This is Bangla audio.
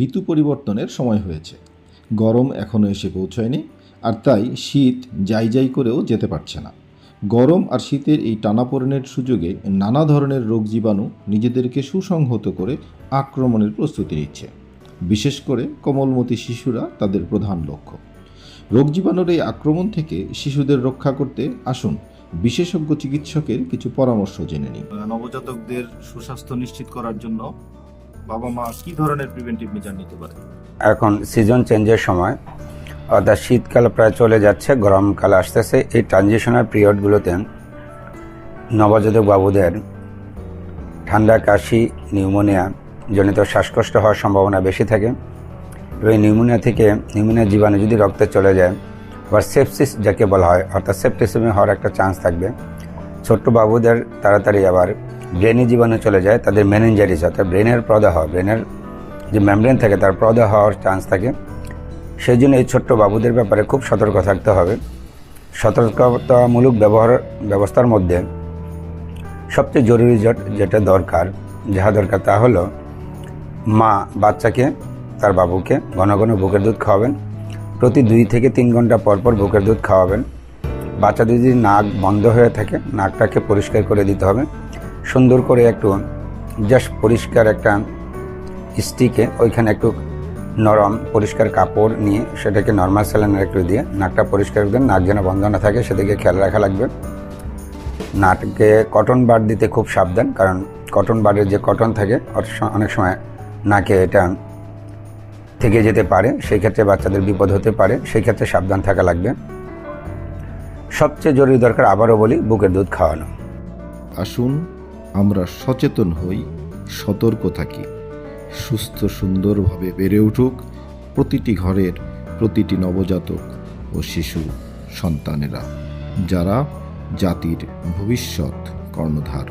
ঋতু পরিবর্তনের সময় হয়েছে। গরম এখনও এসে পৌঁছয়নি, আর তাই শীত যাই যাই করেও যেতে পারছে না। গরম আর শীতের এই টানাপোড়েনের সুযোগে নানা ধরনের রোগ জীবাণু নিজেদেরকে সুসংহত করে আক্রমণের প্রস্তুতি নিচ্ছে। বিশেষ করে কোমলমতি শিশুরা তাদের প্রধান লক্ষ্য। রোগ জীবাণুর এই আক্রমণ থেকে শিশুদের রক্ষা করতে আসুন বিশেষজ্ঞ চিকিৎসকের কিছু পরামর্শ জেনে নিই। নবজাতকদের সুস্বাস্থ্য নিশ্চিত করার জন্য বাবা মা কি ধরনের প্রিভেন্টিভ মেজার নিতে পারে? এখন সিজন চেঞ্জের সময়, অর্থাৎ শীতকাল প্রায় চলে যাচ্ছে, গরমকাল আসতেছে। এই ট্রানজিশনাল পিরিয়ডগুলোতে নবজাতক বাবুদের ঠান্ডা, কাশি, নিউমোনিয়া জনিত শ্বাসকষ্ট হওয়ার সম্ভাবনা বেশি থাকে। এবং নিউমোনিয়া জীবাণু যদি রক্তে চলে যায়, আবার সেপসিস যাকে বলা হয়, অর্থাৎ সেপ্টিসিমি হওয়ার একটা চান্স থাকবে। ছোট্ট বাবুদের তাড়াতাড়ি আবার ব্রেনে জীবাণু চলে যায়, তাদের মেনিনজাইটিস অর্থাৎ ব্রেনের প্রদাহ, ব্রেনের যে মেমব্রেন থাকে তার প্রদাহ হওয়ার চান্স থাকে। সেই জন্য এই ছোট্ট বাবুদের ব্যাপারে খুব সতর্ক থাকতে হবে। সতর্কতামূলক ব্যবস্থার মধ্যে সবচেয়ে জরুরি যেটা দরকার তা হলো মা বাচ্চাকে, তার বাবুকে ঘন ঘন বুকের দুধ খাওয়াবেন। প্রতি 2 থেকে 3 ঘন্টা পর পর বুকের দুধ খাওয়াবেন। বাচ্চাদের যদি নাক বন্ধ হয়ে থাকে, নাকটাকে পরিষ্কার করে দিতে হবে। সুন্দর করে একটু জাস্ট পরিষ্কার একটা স্টিকে ওইখানে একটু নরম পরিষ্কার কাপড় নিয়ে সেটাকে নর্মাল স্যালাইনের একটু দিয়ে নাকটা পরিষ্কার করে দেন। নাক যেন বন্ধ না থাকে সেদিকে খেয়াল রাখা লাগবে। নাককে কটন বার দিতে খুব সাবধান, কারণ কটন বারের যে কটন থাকে অনেক সময় নাকে এটা থেকে যেতে পারে, সেই ক্ষেত্রে বাচ্চাদের বিপদ হতে পারে, সেই ক্ষেত্রে সাবধান থাকা লাগবে। সবচেয়ে জরুরি দরকার, আবারও বলি, বুকের দুধ খাওয়ানো। আসুন আমরা সচেতন হই, সতর্ক থাকি। সুস্থ সুন্দরভাবে বেড়ে উঠুক প্রতিটি ঘরের প্রতিটি নবজাতক ও শিশু সন্তানেরা, যারা জাতির ভবিষ্যৎ কর্ণধার।